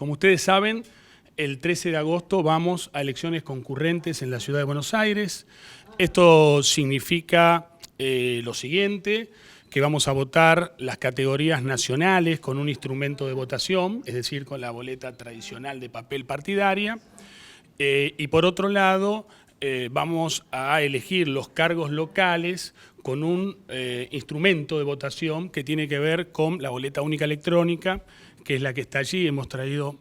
Como ustedes saben, el 13 de agosto vamos a elecciones concurrentes en la Ciudad de Buenos Aires. Esto significa lo siguiente, que vamos a votar las categorías nacionales con un instrumento de votación, es decir, con la boleta tradicional de papel partidaria. Y por otro lado, vamos a elegir los cargos locales con un instrumento de votación que tiene que ver con la boleta única electrónica, que es la que está allí. Hemos traído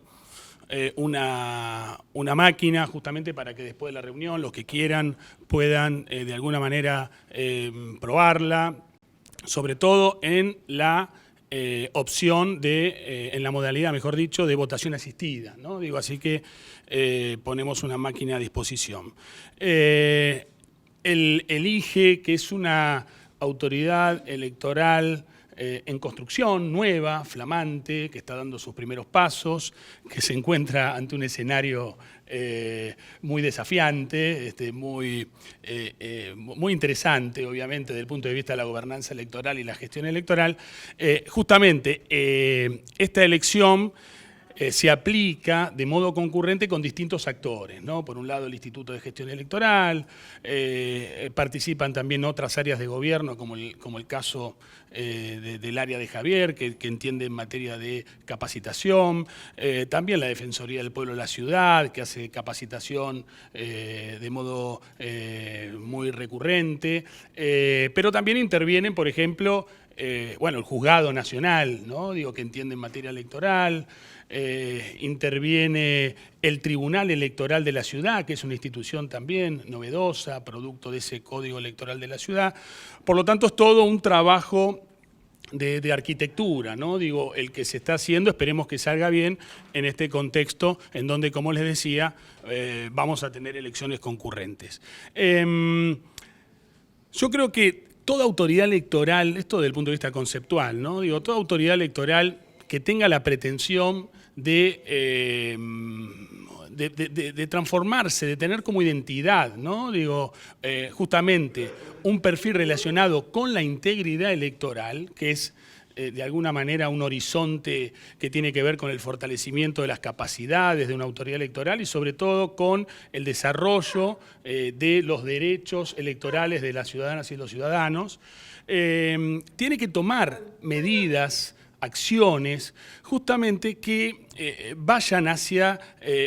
una máquina justamente para que después de la reunión los que quieran puedan de alguna manera probarla, sobre todo en la opción de, en la modalidad, mejor dicho, de votación asistida, ¿no? Digo, así que ponemos una máquina a disposición. El IGE, que es una autoridad electoral en construcción, nueva, flamante, que está dando sus primeros pasos, que se encuentra ante un escenario muy desafiante, muy interesante, obviamente, desde el punto de vista de la gobernanza electoral y la gestión electoral. Justamente, esta elección se aplica de modo concurrente con distintos actores, ¿no? Por un lado el Instituto de Gestión Electoral, participan también otras áreas de gobierno como el caso del área de Javier, que entiende en materia de capacitación, también la Defensoría del Pueblo de la Ciudad, que hace capacitación de modo muy recurrente, pero también intervienen, por ejemplo, bueno, el Juzgado Nacional, ¿no? Digo, que entiende en materia electoral, interviene el Tribunal Electoral de la Ciudad, que es una institución también novedosa, producto de ese Código Electoral de la Ciudad. Por lo tanto, es todo un trabajo de arquitectura, ¿no? Digo, el que se está haciendo, esperemos que salga bien en este contexto en donde, como les decía, vamos a tener elecciones concurrentes. Yo creo que toda autoridad electoral, esto desde el punto de vista conceptual, ¿no? Digo, toda autoridad electoral que tenga la pretensión de transformarse, de tener como identidad, ¿no? Digo, justamente un perfil relacionado con la integridad electoral, que es de alguna manera un horizonte que tiene que ver con el fortalecimiento de las capacidades de una autoridad electoral y sobre todo con el desarrollo de los derechos electorales de las ciudadanas y los ciudadanos, tiene que tomar medidas, acciones, justamente que vayan hacia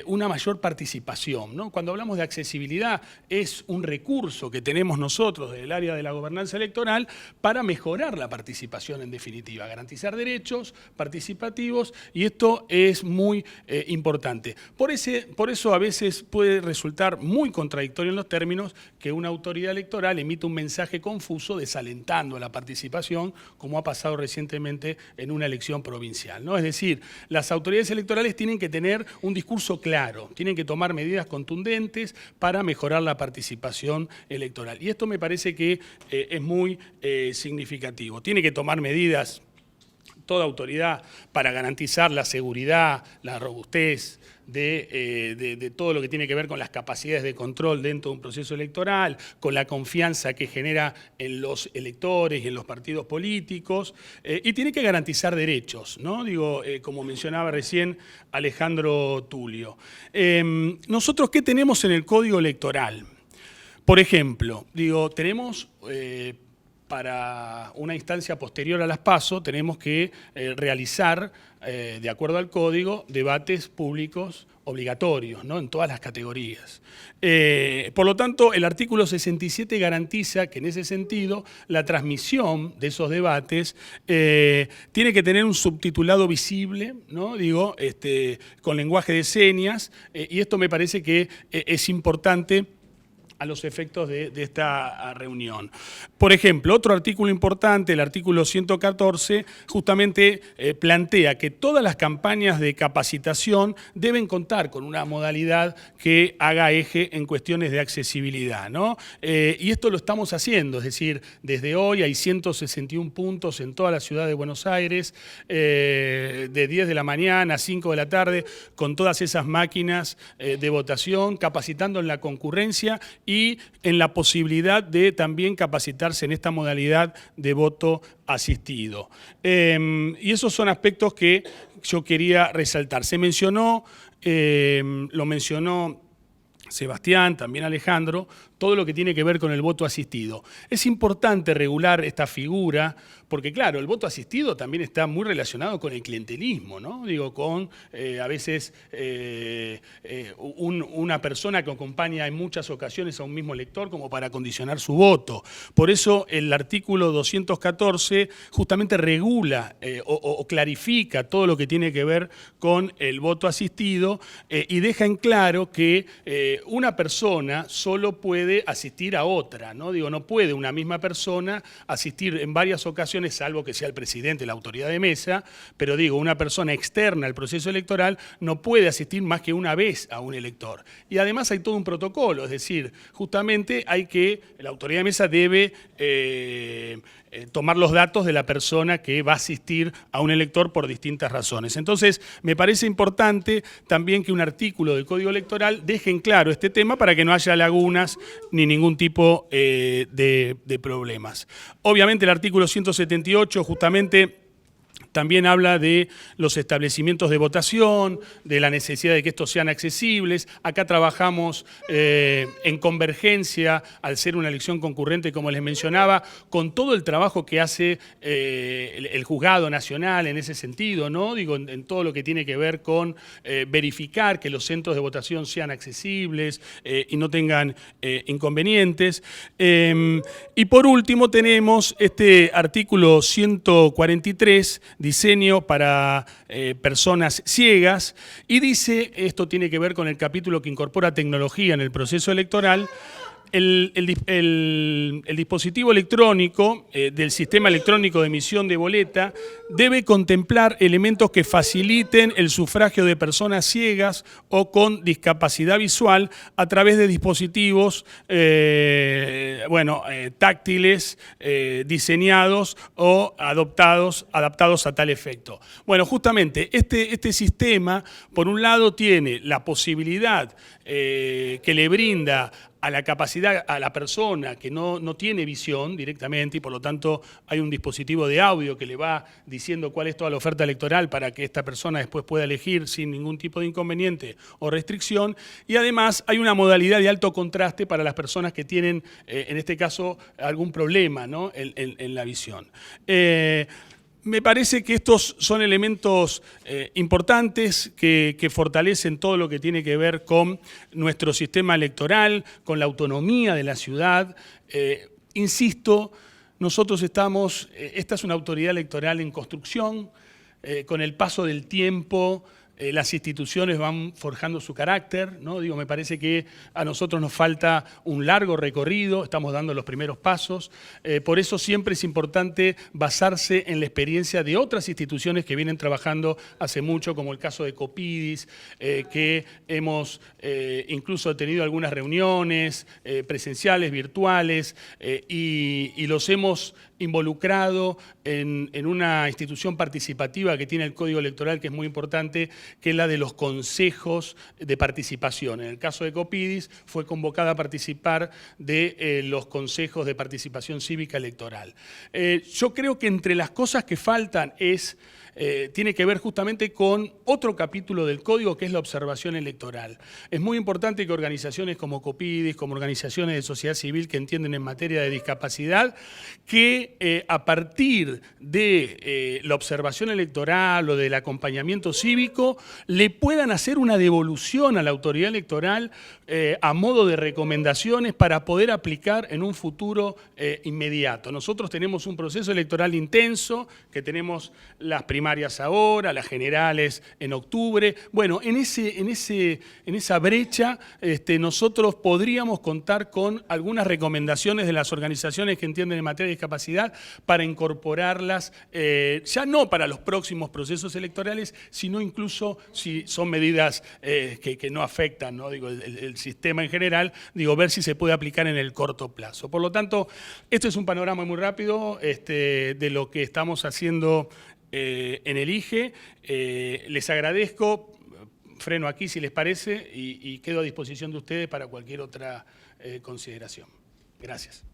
una mayor participación, ¿no? Cuando hablamos de accesibilidad, es un recurso que tenemos nosotros del área de la gobernanza electoral para mejorar la participación en definitiva, garantizar derechos participativos, y esto es muy importante. Por eso a veces puede resultar muy contradictorio en los términos que una autoridad electoral emite un mensaje confuso desalentando la participación, como ha pasado recientemente en una elección provincial, ¿no? Es decir, las autoridades electorales tienen que tener un discurso claro, tienen que tomar medidas contundentes para mejorar la participación electoral. Y esto me parece que es muy significativo. Tiene que tomar medidas toda autoridad para garantizar la seguridad, la robustez de todo lo que tiene que ver con las capacidades de control dentro de un proceso electoral, con la confianza que genera en los electores y en los partidos políticos, y tiene que garantizar derechos, ¿no? Digo, como mencionaba recién Alejandro Tulio. Nosotros, ¿qué tenemos en el Código Electoral? Por ejemplo, digo, tenemos para una instancia posterior a las PASO tenemos que realizar, de acuerdo al código, debates públicos obligatorios, ¿no? En todas las categorías. Por lo tanto, el artículo 67 garantiza que en ese sentido la transmisión de esos debates tiene que tener un subtitulado visible, ¿no? Digo, con lenguaje de señas, y esto me parece que es importante a los efectos de esta reunión. Por ejemplo, otro artículo importante, el artículo 114, justamente plantea que todas las campañas de capacitación deben contar con una modalidad que haga eje en cuestiones de accesibilidad, ¿no? Y esto lo estamos haciendo, es decir, desde hoy hay 161 puntos en toda la ciudad de Buenos Aires, de 10 de la mañana a 5 de la tarde, con todas esas máquinas de votación, capacitando en la concurrencia y en la posibilidad de también capacitarse en esta modalidad de voto asistido. Y esos son aspectos que yo quería resaltar. Se mencionó, lo mencionó Sebastián, también Alejandro, todo lo que tiene que ver con el voto asistido. Es importante regular esta figura porque, claro, el voto asistido también está muy relacionado con el clientelismo, ¿no? Digo, con a veces una persona que acompaña en muchas ocasiones a un mismo elector como para condicionar su voto. Por eso el artículo 214 justamente regula o clarifica todo lo que tiene que ver con el voto asistido y deja en claro que una persona solo puede asistir a otra, ¿no? Digo, no puede una misma persona asistir en varias ocasiones, salvo que sea el presidente, la autoridad de mesa, pero digo, una persona externa al proceso electoral no puede asistir más que una vez a un elector. Y además hay todo un protocolo, es decir, justamente la autoridad de mesa debe tomar los datos de la persona que va a asistir a un elector por distintas razones. Entonces, me parece importante también que un artículo del Código Electoral deje en claro este tema para que no haya lagunas ni ningún tipo de problemas. Obviamente el artículo 178 justamente también habla de los establecimientos de votación, de la necesidad de que estos sean accesibles. Acá trabajamos en convergencia, al ser una elección concurrente, como les mencionaba, con todo el trabajo que hace el Juzgado Nacional en ese sentido, ¿no? Digo, en todo lo que tiene que ver con verificar que los centros de votación sean accesibles y no tengan inconvenientes. Y por último tenemos este artículo 143, diseño para personas ciegas, y dice, esto tiene que ver con el capítulo que incorpora tecnología en el proceso electoral, el dispositivo electrónico del sistema electrónico de emisión de boleta debe contemplar elementos que faciliten el sufragio de personas ciegas o con discapacidad visual a través de dispositivos táctiles diseñados o adaptados a tal efecto. Bueno, justamente este sistema, por un lado, tiene la posibilidad que le brinda a la capacidad, a la persona que no tiene visión directamente y por lo tanto hay un dispositivo de audio que le va diciendo cuál es toda la oferta electoral para que esta persona después pueda elegir sin ningún tipo de inconveniente o restricción, y además hay una modalidad de alto contraste para las personas que tienen, en este caso, algún problema, ¿no? en la visión. Me parece que estos son elementos importantes que fortalecen todo lo que tiene que ver con nuestro sistema electoral, con la autonomía de la ciudad. Insisto, nosotros esta es una autoridad electoral en construcción, con el paso del tiempo las instituciones van forjando su carácter, ¿no? Digo, me parece que a nosotros nos falta un largo recorrido, estamos dando los primeros pasos, por eso siempre es importante basarse en la experiencia de otras instituciones que vienen trabajando hace mucho, como el caso de Copidis, que hemos incluso tenido algunas reuniones presenciales, virtuales, y los hemos involucrado en una institución participativa que tiene el Código Electoral, que es muy importante, que es la de los consejos de participación. En el caso de Copidis fue convocada a participar de los consejos de participación cívica electoral. Yo creo que entre las cosas que faltan tiene que ver justamente con otro capítulo del Código, que es la observación electoral. Es muy importante que organizaciones como Copidis, como organizaciones de sociedad civil que entienden en materia de discapacidad, que a partir de la observación electoral o del acompañamiento cívico, le puedan hacer una devolución a la autoridad electoral a modo de recomendaciones para poder aplicar en un futuro inmediato. Nosotros tenemos un proceso electoral intenso, que tenemos las primarias ahora, las generales en octubre. Bueno, en esa brecha nosotros podríamos contar con algunas recomendaciones de las organizaciones que entienden en materia de discapacidad para incorporarlas, ya no para los próximos procesos electorales, sino incluso si son medidas que no afectan, ¿no? Digo, el sistema en general, digo, ver si se puede aplicar en el corto plazo. Por lo tanto, esto es un panorama muy rápido de lo que estamos haciendo en el IGE. Les agradezco, freno aquí si les parece y quedo a disposición de ustedes para cualquier otra consideración. Gracias.